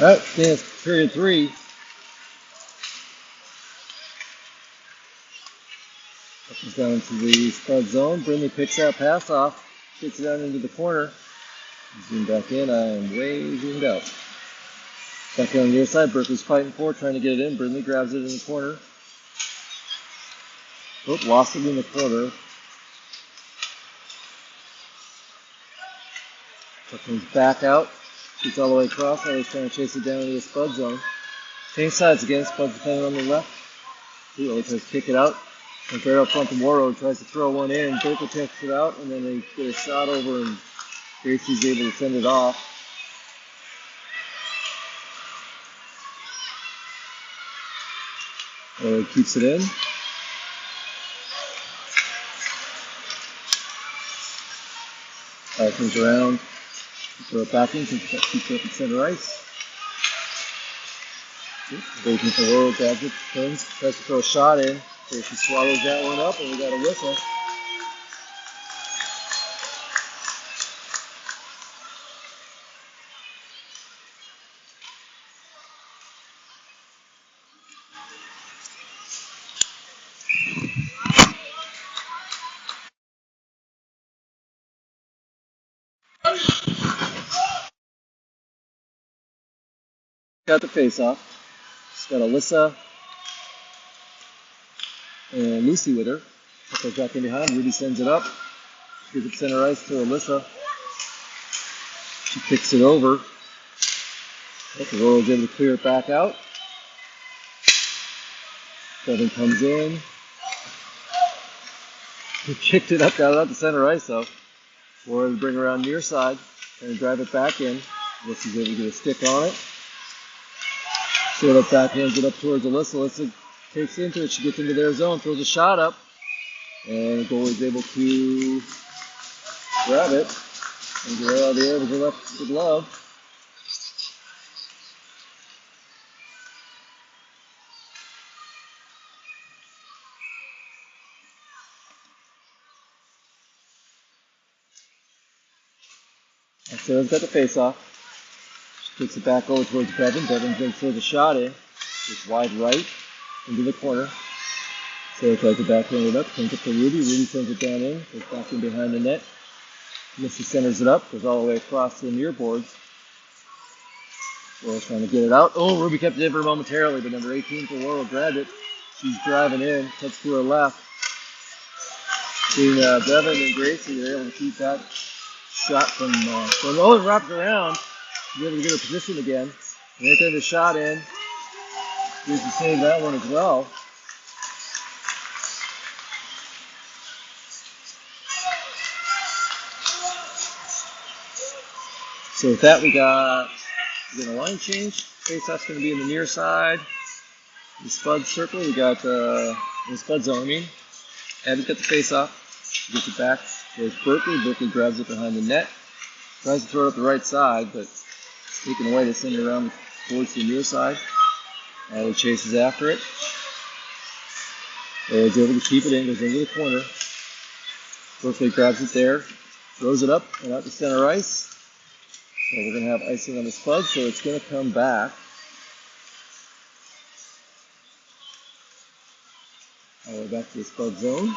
Alright, finish period 3. Comes down to the Spud zone. Brindley picks that pass off, kicks it out into the corner. Zoom back in. I am way zoomed out. Back on the near side, Berkeley's fighting for it, trying to get it in. Brindley grabs it in the corner. Oh, lost it in the corner. Comes back out. Gets all the way across. Now he's trying to chase it down into the Spud zone. Change sides again. Spud's defending on the left. He always tries to kick it out. And right up front, the Warroad tries to throw one in. Berkeley takes it out, and then they get a shot over, and Gracie's able to send it off. Warroad keeps it in. Comes around. Throw it back in, keeps it at center ice. Waiting for Warroad, grabs it, turns, tries to throw a shot in. Gracie swallows that one up, and we got a whistle. Got the face off. She's got Alyssa and Lucy with her. Goes back in behind. Ruby sends it up. Gives it center ice to Alyssa. She kicks it over. The Warroad's able to clear it back out. Devin comes in. He kicked it up, got it out to center ice though. Warroad to bring around near side and drive it back in. Alyssa's able to get a stick on it. Throw it back, hands it up towards Alyssa. Alyssa takes into it. She gets into their zone, throws a shot up, and the goalie's able to grab it and get it out of the air with her left glove. And Sarah's got the face off. She kicks it back over towards Bevan. Bevan then throws a shot in. It's wide right into the corner. Sarah tries to backhand it up, comes up to Ruby. Ruby sends it down in, goes back in behind the net. Missy centers it up, goes all the way across to the near boards. Warroad trying to get it out. Oh, Ruby kept it in for momentarily, but number 18 for Warroad grabbed it. She's driving in, cuts to her left. Between Bevan and Gracie, they're able to keep that shot from oh, it wraps around. She's able to get her position again. And they take the shot in. Gracie saved that one as well. So with that, we got a line change. Face-off's going to be in the near side. The Spud circle, we got the Spud zone, I mean. Abby's got the face-off. She gets it back. There's Berkeley. Berkeley grabs it behind the net. Tries to throw it up the right side, but taken away to send it around towards the near side. Allie chases after it. Is able to keep it in, goes into the corner. Berkeley grabs it there, throws it up and out to center ice. So we're going to have icing on the Spud, so it's going to come back. All the way back to the Spud zone.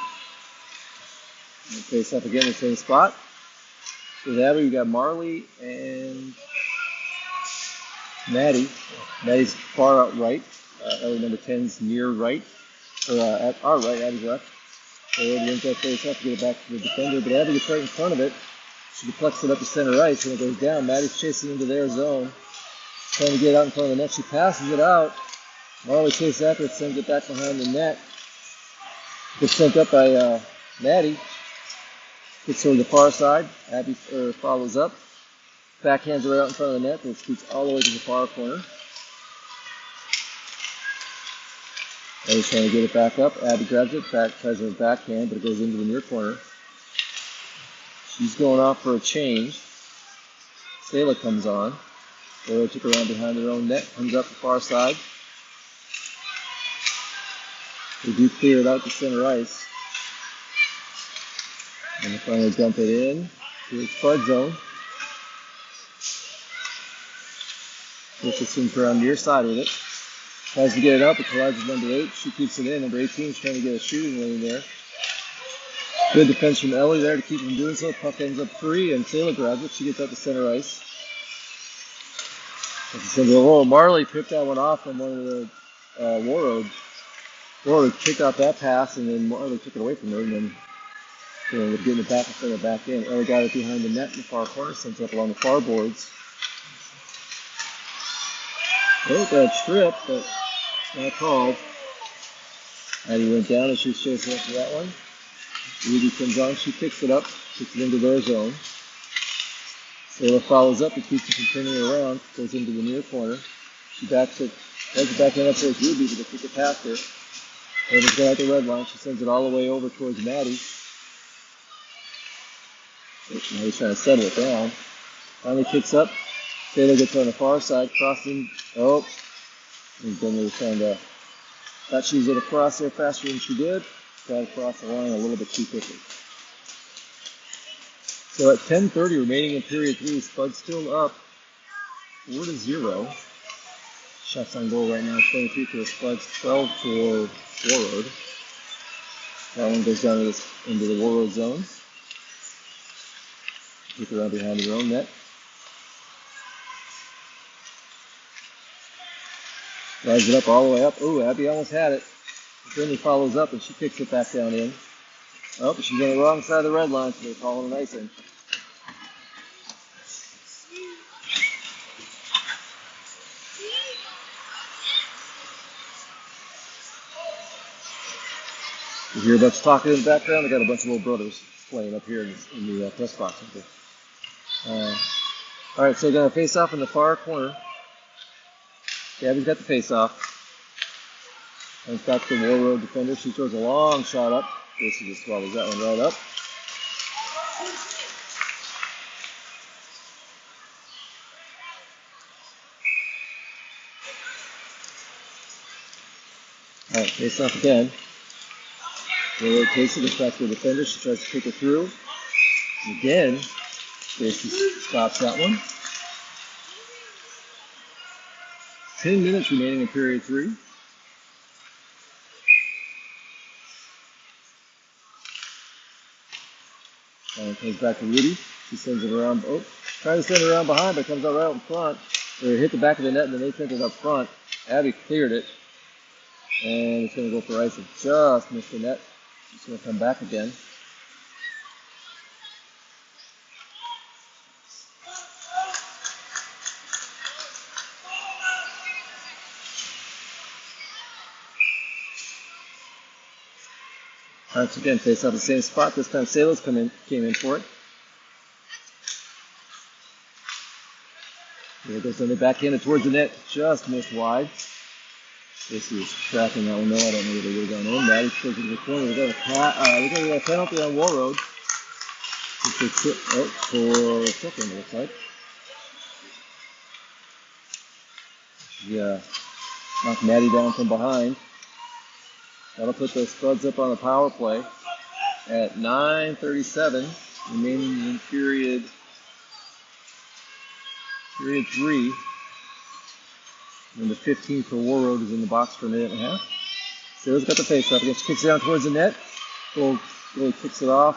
And face up again in the same spot. With Abby, we got Marley and Maddie. Maddie's far out right. Ellie number 10's near right. Or at our right, Abby's left. So the inside face up to get it back to the defender, but Abby gets right in front of it. She deflects it up to center ice, and it goes down. Maddie's chasing into their zone. Trying to get it out in front of the net. She passes it out. Marley chases after it, sends it back behind the net. Gets sent up by Maddie. Gets toward the far side. Abby follows up. Backhands it right out in front of the net, but it scoots all the way to the far corner. Abby's trying to get it back up. Abby grabs it, tries her backhand, but it goes into the near corner. She's going off for a change. Sayla comes on. Warroad took around behind their own net, comes up the far side. They do clear it out to center ice. And they finally dump it in to the Spud zone. Berkeley swings around near side with it. Tries to get it up, it collides with number 8. She keeps it in. Number 18 is trying to get a shooting lane there. Good defense from Ellie there to keep him doing so. Puck ends up free, and Sailor grabs it. She gets up to center ice. Marley picked that one off from one of the Warroad. Warroad kicked out that pass, and then Marley took it away from her, and then getting it back instead of back in. Ellie got it behind the net in the far corner, sends it up along the far boards. Oh, got a trip, but not called. Addie went down and she was chasing up for that one. Ruby comes on, she picks it up, kicks it into their zone. Sailor follows up and keeps it from turning around, goes into the near corner. She backs it, does it back in up towards Ruby, but they kick it past her. Sailor's got at the red line, she sends it all the way over towards Maddie. Maddie's trying to settle it down. Finally kicks up. Sailor gets on the far side, crossing. Oh, and then they were trying to. Thought she was going to cross there faster than she did. Got across the line a little bit too quickly. So at 10:30 remaining in period 3, Spuds still up 4-0. Shots on goal right now, 23 for the Spuds, 12 for Warroad. That one goes down into the Warroad zone. Keep it around behind their own net. Drives it up all the way up. Ooh, Abby almost had it. Brittany follows up and she kicks it back down in. Oh, but she's on the wrong side of the red line, so they're calling an icing. You hear a bunch of talking in the background. They got a bunch of little brothers playing up here in the press box. All right, so they're going to face off in the far corner. Gabby's got the face-off. And it's back to the Warroad defender. She throws a long shot up. Casey just swallows that one right up. All right, face-off again. Warroad takes it, gets back to the defender. She tries to kick it through. And again, Casey stops that one. 10 minutes remaining in period 3. And it comes back to Rudy. She sends it around. Oh, trying to send it around behind, but it comes out right up in front. They hit the back of the net, and then they sent it up front. Abby cleared it. And it's going to go for icing. Just missed the net. It's going to come back again. All right, so again, face off the same spot. This time Sailors came in for it. There goes on the back end towards the net. Just missed wide. This is tracking that one. No, I don't know where they would have gone in. Maddie's taking to the corner. We got a penalty on Warroad. For a second, it looks like. Yeah, knocked Maddie down from behind. That'll put the Spuds up on the power play at 9:37 remaining in period 3. And the 15 for Warroad is in the box for a minute and a half. Sarah's got the face up again. She kicks it down towards the net. Goal really kicks it off.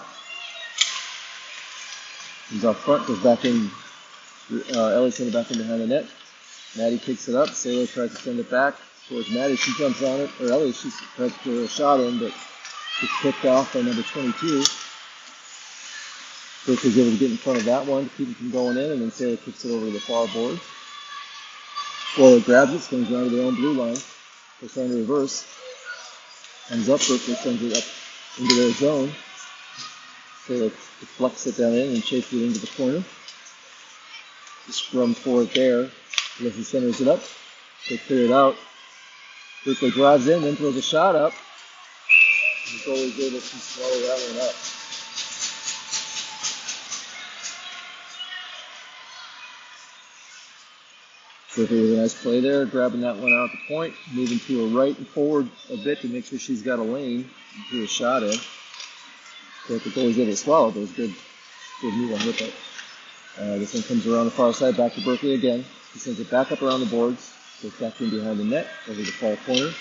Comes out front, goes back in. Ellie sends it back in behind the net. Maddie picks it up. Sailor tries to send it back towards Maddie. She jumps on it. Or Ellie, she tries to put a shot in, but it's picked off by number 22. Baker's able to get in front of that one to keep it from going in, and then Sailor kicks it over to the far board. Warroad grabs it, swings down to their own blue line. They're trying to reverse. Comes up, Berkeley sends it up into their zone. Sailor deflects it down in and chases it into the corner. The scrum for it there. Leslie centers it up. They clear it out. Berkeley drives in, then throws a shot up. The goalie's able to swallow that one up. Berkeley with a nice play there, grabbing that one out at the point, moving to her right and forward a bit to make sure she's got a lane and threw a shot in. So the goalie's able to swallow, but it was good move on her part. This one comes around the far side, back to Berkeley again. He sends it back up around the boards, goes back in behind the net, over the far corner.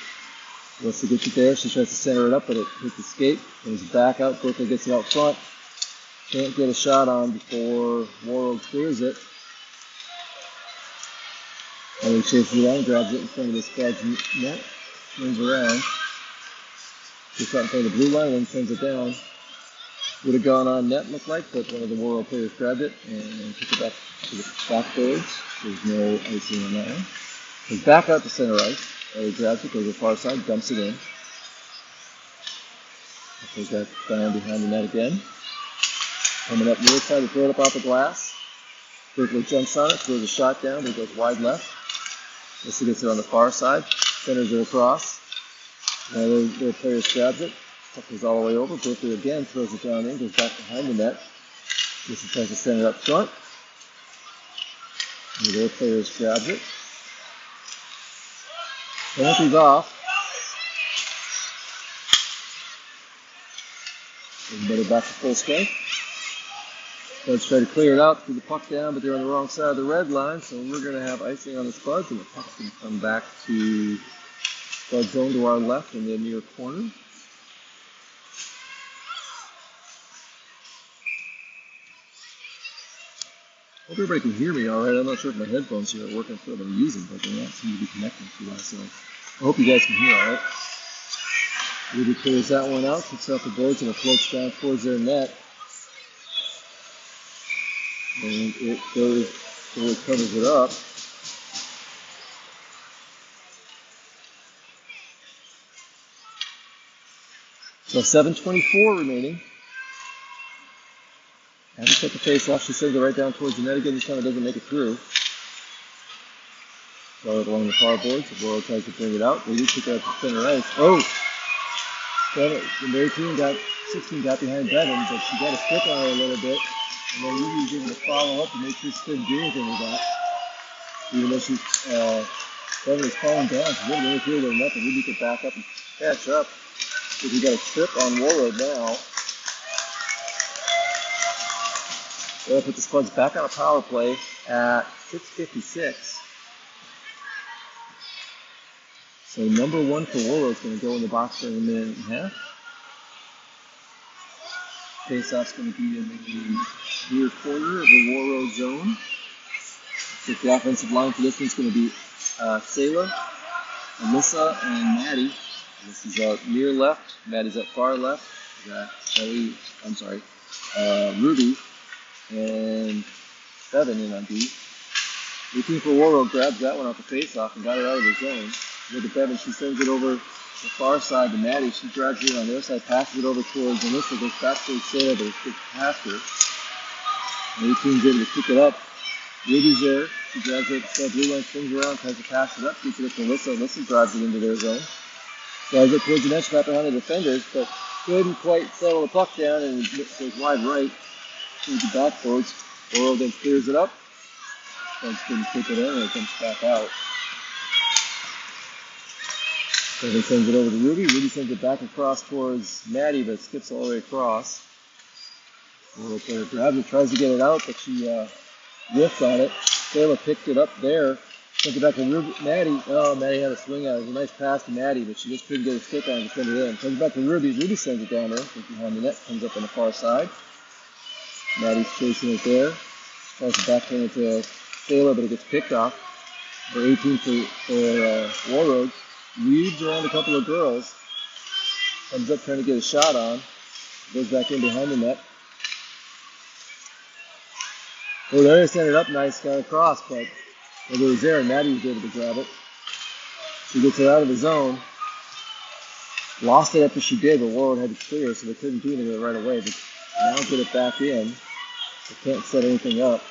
Once she gets it there, she tries to center it up, but it hits the skate. Comes back out, quickly gets it out front. Can't get a shot on before Warroad clears it. And he chases it down, grabs it in front of the Spuds net, turns around, gets out in front of the blue line, and then sends it down. Would have gone on net, looked like, but one of the Warroad players grabbed it and took it back to the backboards. There's no icing on that one. Goes back out to center ice. He grabs it, goes to the far side, dumps it in. Goes back down behind the net again. Coming up near side to throw it up off the glass. Quickly jumps on it, throws a shot down, but it goes wide left. This gets it on the far side, centers it across. Now the player grabs it, goes all the way over. Berkeley again throws it down in, goes back behind the net. This tries to center it up front. And the players grabs it. Penalty's off. Everybody back to full strength. Spuds try to clear it out, through the puck down, but they're on the wrong side of the red line, so we're going to have icing on the Spuds, and the puck's going to come back to Spud zone to our left in the near corner. Hope everybody can hear me all right. I'm not sure if my headphones here are working for what I'm using, but they're not seem to be connecting to us, so I hope you guys can hear all right. Ruby clears that one out, kicks off the boards, and it floats down towards their net. And it goes, so it covers it up. So 7:24 remaining. Having took the face off, she sends it right down towards the net again. This time it doesn't make it through. Throw it along the far boards. The Warroad tries to bring it out. They do kick it out to center ice. Oh! The 16 got behind Bevan, but she got a stick on her a little bit. And then Ruby was able to follow up and make sure she couldn't do anything with that. Even though Bevan was falling down, she didn't interfere with enough, and Ruby could back up and catch up. So we got a trip on Warroad now. They'll put the Spuds back on a power play at 6:56. So number one for Warroad is going to go in the box for a minute and a half. Face-off's going to be in the near corner of the Warroad zone. So the offensive line for this one's going to be Sayla, Alyssa, and Maddie. This is near left. Maddie's at far left. Ruby and Bevan in on D. 18 for Warroad grabs that one off the face-off and got it out of the zone. Look at Bevan, she sends it over the far side to Maddie. She drags it on their side, passes it over towards Alyssa, goes back towards Sarah, but it's kicked past her. And 18's able to pick it up. Ruby's there. She drags it to the blue line, swings around, tries to pass it up, gets it up to Alyssa. Alyssa drives it into their zone. Drives it towards the net, got behind the defenders, but couldn't quite settle the puck down, and it goes wide right towards the backboards. Warroad then clears it up. Spuds couldn't kick it in, and it comes back out. So he sends it over to Ruby. Ruby sends it back across towards Maddie, but skips all the way across. Warroad player grabs it, tries to get it out, but she whiffed on it. Sayla picked it up there. Sends it back to Maddie. Oh, Maddie had a swing at it. It was a nice pass to Maddie, but she just couldn't get a stick on it to send it in. Sends it back to Ruby. Ruby sends it down there, behind the net. Comes up on the far side. Maddie's chasing it there. Tries to backhand it to Sayla, but it gets picked off. For 18 for Warroad. Weaves around a couple of girls. Comes up trying to get a shot on. Goes back in behind the net. Oh, there they sent it up nice, got across, but it was there, and Maddie was able to grab it. She gets it out of the zone. Lost it after she did, but Warroad had to clear, so they couldn't do anything with it right away. But now get it back in. They can't set anything up.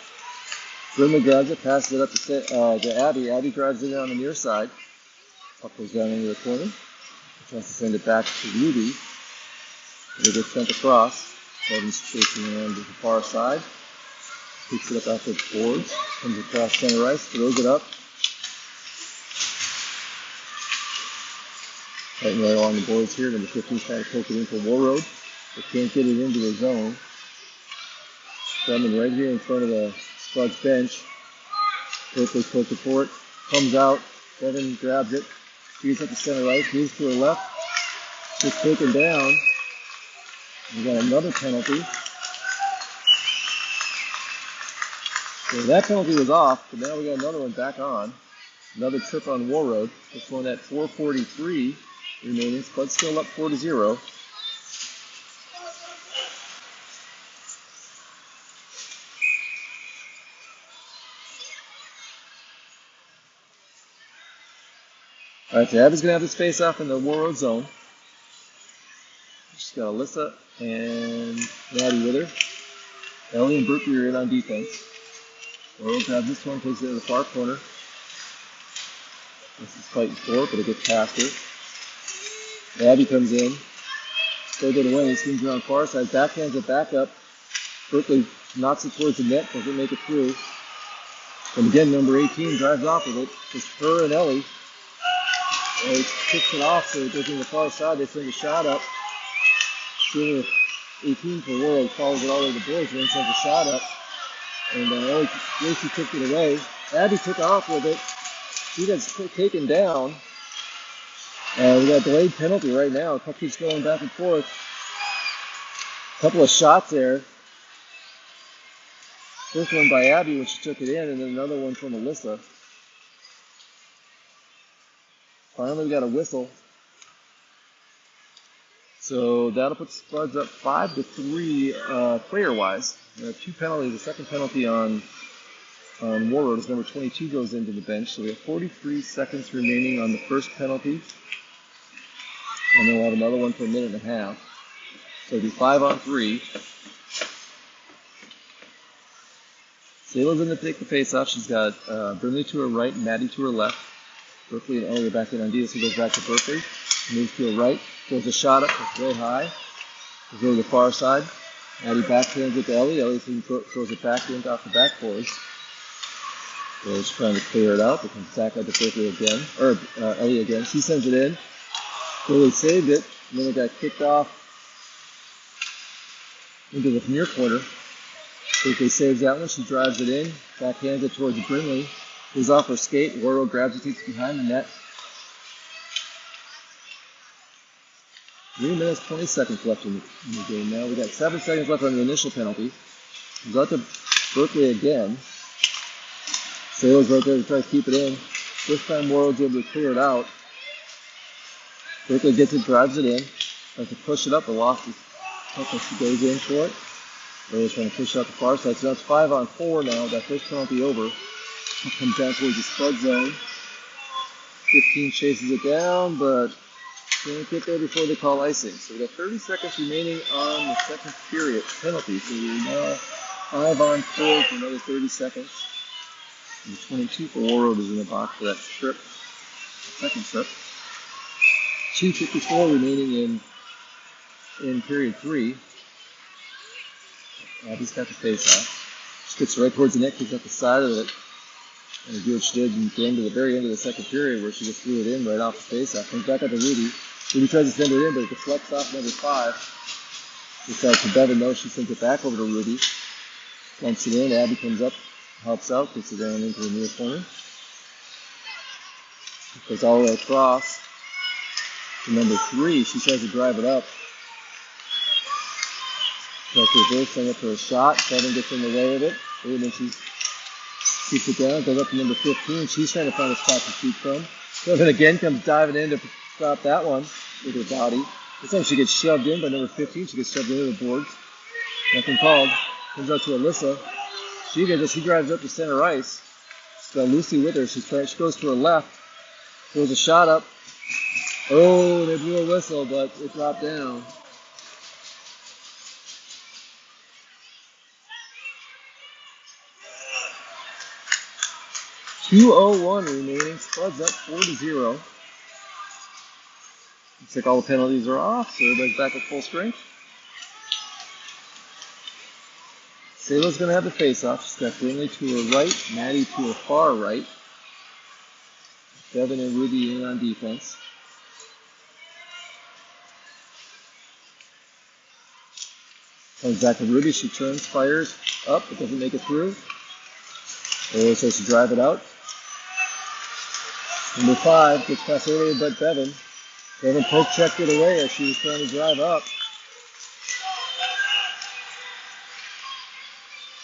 Brimley grabs it, passes it up to Abby. Abby drives it on the near side. Puck goes down into the corner. Tries to send it back to Ruby. It gets sent across. Bevan's chasing around to the far side. Picks it up after the boards. Comes across center ice. Throws it up. Right along the boards here. Number 15 trying to poke it in for Warroad. They can't get it into the zone. Coming right here in front of the Spuds bench. Berkeley tilted for it, comes out, Devin grabs it, feeds up the center ice, moves to her left, gets taken down. We got another penalty. So that penalty was off, but now we got another one back on. Another trip on Warroad. This one at 4:43 remaining. Spuds still up 4-0. Alright, so Abby's going to have this face off in the Warroad zone. She's got Alyssa and Maddie with her. Ellie and Berkeley are in on defense. Warroad grabs this one, takes it to the far corner. This is fighting for it, but it gets past her. Abby comes in. Throws it away, swings around far side, backhands it back up. Berkeley knocks it towards the net, doesn't make it through. And again, number 18 drives off with it. It's her and Ellie. Ellie kicks it off so it goes in the far side. They send a shot up. Senior 18 for Warroad follows it all over the boards, then sends a shot up. And Ellie Lacey took it away. Abby took off with it. She gets taken down. We got a delayed penalty right now. Puck keeps going back and forth. A couple of shots there. First one by Abby when she took it in, and then another one from Alyssa. Finally, we got a whistle. So that'll put Spuds up 5-3 player-wise. We have two penalties. The second penalty on Warroad is number 22 goes into the bench. So we have 43 seconds remaining on the first penalty. And then we'll have another one for a minute and a half. So it'll be 5-on-3. Sayla's going to take the face-off. She's got Brinley to her right, Maddie to her left. Berkeley and Ellie are back in on D, so goes back to Berkeley. Moves to her right, throws a shot up, it's way high. Goes over the far side. Maddie backhands it to Ellie. Ellie throws it back in off the backboards. So she's trying to clear it out. It comes back out to Berkeley again, or Ellie again. She sends it in. Berkeley saved it, and then it got kicked off into the near corner. Berkeley saves that one. She drives it in, backhands it towards Brinley. Goes off her skate. Warroad grabs it, takes it behind the net. 3 minutes, 20 seconds left in the game now. We got 7 seconds left on the initial penalty. Goes out to Berkeley again. Sayla's right there to try to keep it in. This time Warroad's able to clear it out. Berkeley gets it, drives it in. Tries to push it up, but lost his puck as she goes in for it. Warroad's trying to push out the far side. So that's 5-on-4 now. That first penalty over. It comes down towards the Spud zone. 15 chases it down, but can't get there before they call icing. So we got 30 seconds remaining on the second period penalty. So we're now 5-on-4 for another 30 seconds. And the 22 for Warroad is in the box for that strip, the second strip. 2:54 remaining in period 3. Abby's got the face off. She gets right towards the net, kicks up the side of it. And do what she did and getting to the very end of the second period where she just threw it in right off the face-off. Comes back up to Rudy. Rudy tries to send it in, but it deflects off number 5. Decides to Bevan, no, she sends it back over to Rudy. Dumps it in. Abby comes up, helps out, gets it down into the near corner. It goes all the way across to number 3. She tries to drive it up. Tries to reverse, send it for a shot. Bevan gets in the way of it. And then she keeps it down, goes up to number 15. She's trying to find a spot to shoot from. Bevan again comes diving in to stop that one with her body. This time she gets shoved in by number 15. She gets shoved into the boards. Nothing called. Comes out to Alyssa. She drives up to center ice. She's got Lucy with her. She goes to her left. Throws a shot up. Oh, they blew a whistle, but it dropped down. .201 remaining. Spuds up 4-0. Looks like all the penalties are off, so everybody's back at full strength. Sayla's going to have the face-off. She's got Brinley to her right, Maddie to her far right. Devin and Ruby in on defense. Comes back to Ruby. She turns, fires up, but doesn't make it through. Warroad starts to drive it out. Number 5 gets past earlier, but Bevan poke checked it away as she was trying to drive up.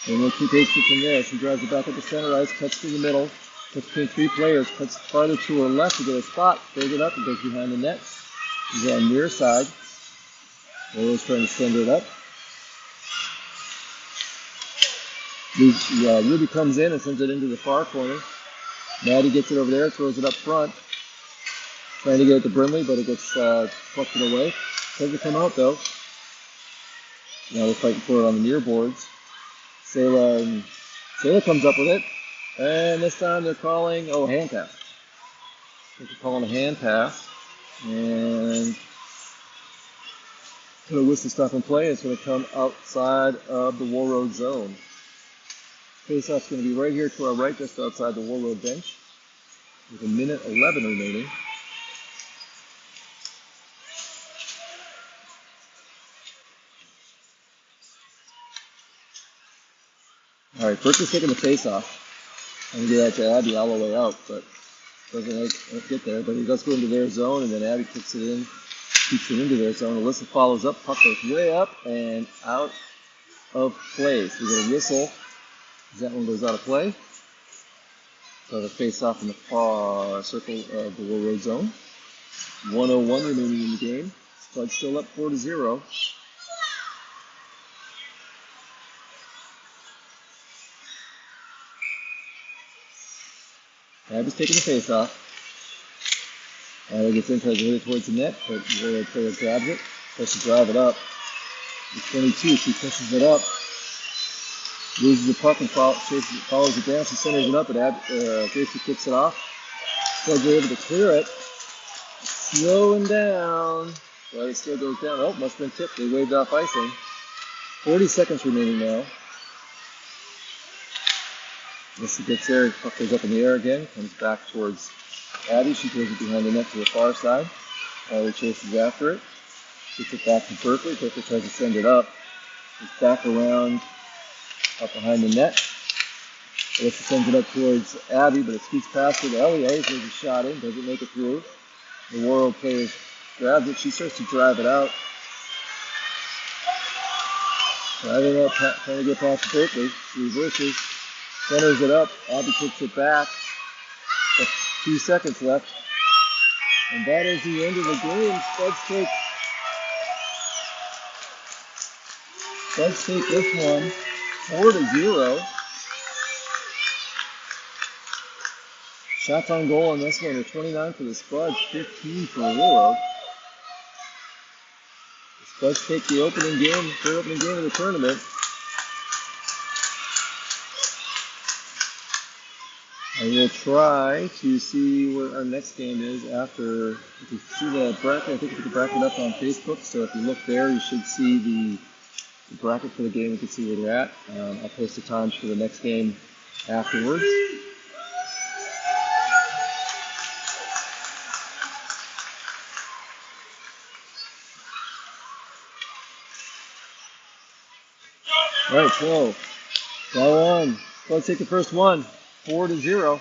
And then she takes it from there. She drives it back up the center ice, cuts through the middle, cuts between 3 players, cuts farther to her left to get a spot, throws it up, and goes behind the net. She's on near side. Warroad's trying to send it up. Ruby comes in and sends it into the far corner. Maddie gets it over there, throws it up front. Trying to get it to Brimley, but it gets plucked away. Doesn't come out though. Now they're fighting for it on the near boards. Sayla comes up with it. And this time they're calling, hand pass. I think they're calling a hand pass. And going to whistle stop and play. It's going to come outside of the Warroad zone. Face-off's going to be right here to our right, just outside the Warroad bench, with 1:11 remaining. All right, Burke is taking the face-off. I'm going to get that to Abby all the way out, but doesn't get there. But he does go into their zone, and then Abby kicks it in, keeps it into their zone. Alyssa follows up, puck goes way up and out of play. So we get a whistle. That one goes out of play. So the face-off in the far circle of the Warroad zone. 1:01 remaining in the game. Spuds still up 4-0. Abby's taking the face-off. Abby gets in, tries to hit it towards the net, but the Warroad player grabs it, tries to drive it up. With 22, she pushes it up. Loses the puck and follows it down. She centers it up, but Gracie kicks it off. Spuds are able to clear it. Slowing down. But it still goes down. Oh, must have been tipped. They waved off icing. 40 seconds remaining now. Missy gets there. Puck goes up in the air again. Comes back towards Abby. She throws it behind the net to the far side. Tyler chases after it. Gets it back to Berkeley. Berkeley tries to send it up. It's back around. Up behind the net. Alyssa sends it up towards Abby, but it scoots past it. Ellie Hayes has a shot in, doesn't make it through. The Warroad player grabs it. She starts to drive it out. Driving up, trying to get past Berkeley. She reverses, centers it up. Abby kicks it back. Just 2 seconds left. And that is the end of the game. Spuds take this one 4-0. Shots on goal on this one are 29 for the Spuds, 15 for Warroad. The Spuds take the opening game, third opening game of the tournament. And we'll try to see what our next game is after. If you see the bracket, I think you can bracket up on Facebook. So if you look there, you should see the bracket for the game. You can see where they're at. I'll post the times for the next game afterwards. All right, so go on. Let's take the first one, 4-0.